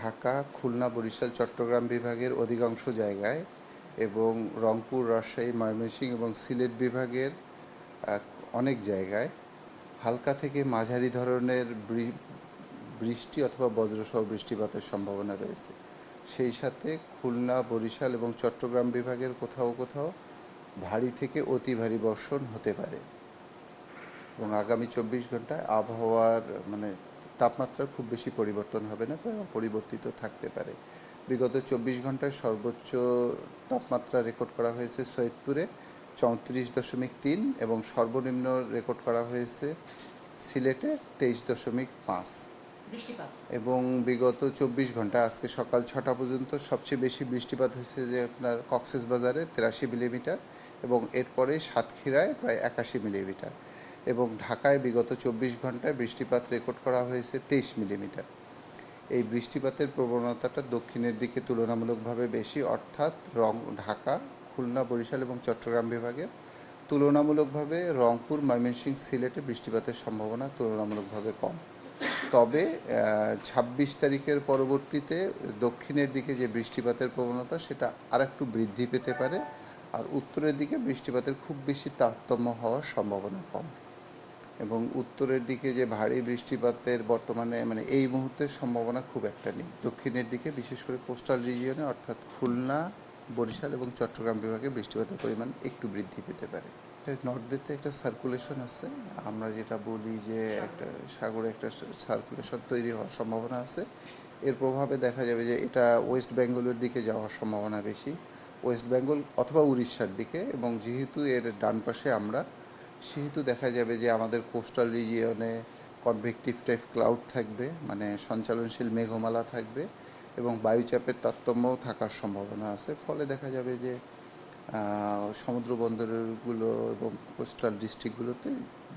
ঢাকা, খুলনা, বরিশাল, চট্টগ্রাম বিভাগের অধিকাংশ জায়গায় এবং রংপুর, রাজশাহী, ময়মনসিংহ এবং সিলেট বিভাগের অনেক জায়গায় হালকা থেকে মাঝারি ধরনের বৃষ্টি অথবা বজ্রসহ বৃষ্টিপাতের সম্ভাবনা রয়েছে। সেই সাথে খুলনা, বরিশাল এবং চট্টগ্রাম বিভাগের কোথাও কোথাও ভারী থেকে অতি ভারী বর্ষণ হতে পারে এবং আগামী 24 ঘন্টায় আবহাওয়ার তাপমাত্রার খুব বেশি পরিবর্তন হবে না, প্রায় অপরিবর্তিত থাকতে পারে। বিগত 24 ঘন্টায় সর্বোচ্চ তাপমাত্রা রেকর্ড করা হয়েছে সৈয়দপুরে 34.3 এবং সর্বনিম্ন রেকর্ড করা হয়েছে সিলেটে 23.5। এবং বিগত 24 ঘন্টা আজকে সকাল 6টা পর্যন্ত সবচেয়ে বেশি বৃষ্টিপাত হয়েছে যে আপনার কক্সবাজারে 83 মিলিমিটার এবং এরপরে সাতক্ষীরায় প্রায় 81 মিলিমিটার এবং ঢাকায় বিগত 24 ঘন্টায় বৃষ্টিপাত রেকর্ড করা হয়েছে 23 মিলিমিটার। এই বৃষ্টিপাতের প্রবণতাটা দক্ষিণের দিকে তুলনামূলকভাবে বেশি, অর্থাৎ ঢাকা, খুলনা, বরিশাল এবং চট্টগ্রাম বিভাগের তুলনামূলকভাবে রংপুর, ময়মনসিংহ, সিলেটে বৃষ্টিপাতের সম্ভাবনা তুলনামূলকভাবে কম। তবে 26 তারিখের পরবর্তীতে দক্ষিণের দিকে যে বৃষ্টিপাতের প্রবণতা সেটা আরেকটু বৃদ্ধি পেতে পারে, আর উত্তরের দিকে বৃষ্টিপাতের খুব বেশি তারতম্য হওয়ার সম্ভাবনা কম। এবং উত্তরের দিকে যে ভারী বৃষ্টিপাতের বর্তমানে এই মুহূর্তের সম্ভাবনা খুব একটা নেই। দক্ষিণের দিকে বিশেষ করে কোস্টাল রিজিয়নে অর্থাৎ খুলনা, বরিশাল এবং চট্টগ্রাম বিভাগে বৃষ্টিপাতের পরিমাণ একটু বৃদ্ধি পেতে পারে। নর্থ বেতে একটা সার্কুলেশন আছে, আমরা যেটা বলি যে একটা সাগরে একটা সার্কুলেশন তৈরি হওয়ার সম্ভাবনা আছে। এর প্রভাবে দেখা যাবে যে এটা ওয়েস্ট বেঙ্গলের দিকে যাওয়ার সম্ভাবনা বেশি, ওয়েস্ট বেঙ্গল অথবা উড়িষ্যার দিকে। এবং যেহেতু এর ডান পাশে আমরা, সেহেতু দেখা যাবে যে আমাদের কোস্টাল রিজিয়নে কনভেক্টিভ টাইপ ক্লাউড থাকবে, সঞ্চালনশীল মেঘমালা থাকবে এবং বায়ুচাপের তারতম্যও থাকার সম্ভাবনা আছে। ফলে দেখা যাবে যে সমুদ্র বন্দরগুলো এবং কোস্টাল ডিস্ট্রিক্টগুলোতে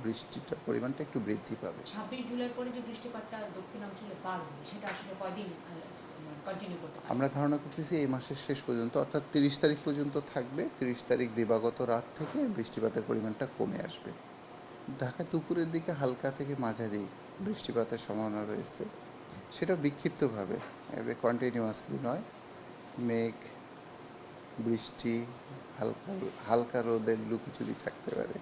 বৃষ্টিটার পরিমাণটা একটু বৃদ্ধি পাবে। 26 জুলাই পরে যে বৃষ্টিপাতটা দক্ষিণাঞ্চলে বাড়বে সেটা আসলে কয়দিন কন্টিনিউ করতে পারে? আমরা ধারণা করতেছি এই মাসের শেষ পর্যন্ত, অর্থাৎ 30 তারিখ পর্যন্ত থাকবে। 30 তারিখ দিবাগত রাত থেকে বৃষ্টিপাতের পরিমাণটা কমে আসবে। ঢাকা দুপুরের দিকে হালকা থেকে মাঝারি বৃষ্টিপাতের সম্ভাবনা রয়েছে, সেটা বিক্ষিপ্তভাবে, কন্টিনিউয়াসলি নয়। মেঘ, বৃষ্টি, হালকা হালকা রোদের লুকোচুরি থাকতে পারে।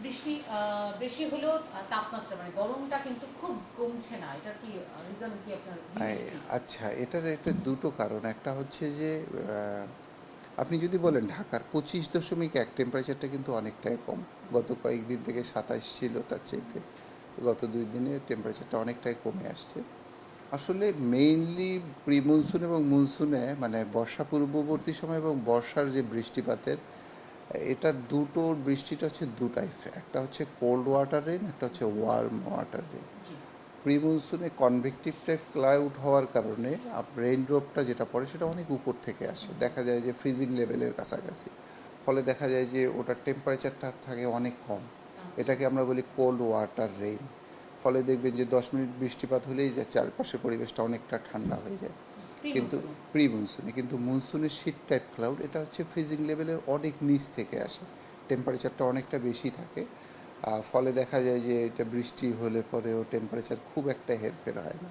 বৃষ্টি বেশি হলেও তাপমাত্রা গরমটা কিন্তু খুব কমছে না, এটার কি রিজন কি আপনার? আচ্ছা, এটার একটা দুটো কারণ। একটা হচ্ছে যে আপনি যদি বলেন ঢাকার 25.1 টেম্পারেচারটা কিন্তু অনেকটাই কম। গত কয়েকদিন থেকে 27 ছিল, তার চাইতে গত 2 দিনে টেম্পারেচারটা অনেকটাই কমে আসছে। আসলে মেইনলি প্রি মনসুন এবং মনসুনে বর্ষা পূর্ববর্তী সময় এবং বর্ষার যে বৃষ্টিপাতের, এটার দুটোর বৃষ্টিটা হচ্ছে দু টাইপ। একটা হচ্ছে কোল্ড ওয়াটার রেন, একটা হচ্ছে ওয়ার্ম ওয়াটার রেন। প্রি মনসুনে কনভেক্টিভ টাইপ ক্লাউড হওয়ার কারণে রেইন ড্রপটা যেটা পড়ে সেটা অনেক উপর থেকে আসে, দেখা যায় যে ফ্রিজিং লেভেলের কাছাকাছি। ফলে দেখা যায় যে ওটার টেম্পারেচারটা থাকে অনেক কম, এটাকে আমরা বলি কোল্ড ওয়াটার রেইন। ফলে দেখবেন যে 10 মিনিট বৃষ্টিপাত হলেই যে চারপাশের পরিবেশটা অনেকটা ঠান্ডা হয়ে যায়। কিন্তু প্রি মনসুনে, কিন্তু মনসুনের শীত টাইপ ক্লাউড, এটা হচ্ছে ফ্রিজিং লেভেলের অনেক নিচ থেকে আসে, টেম্পারেচারটা অনেকটা বেশি থাকে। ফলে দেখা যায় যে এটা বৃষ্টি হলে পরেও টেম্পারেচার খুব একটা হেরফের হয় না।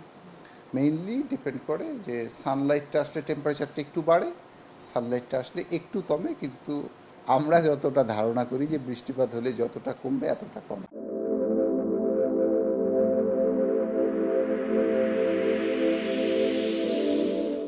মেইনলি ডিপেন্ড করে যে সানলাইটটা আসলে টেম্পারেচারটা একটু বাড়ে, সানলাইটটা আসলে একটু কমে, কিন্তু আমরা যতটা ধারণা করি যে বৃষ্টিপাত হলে যতটা কমবে এতটা কম।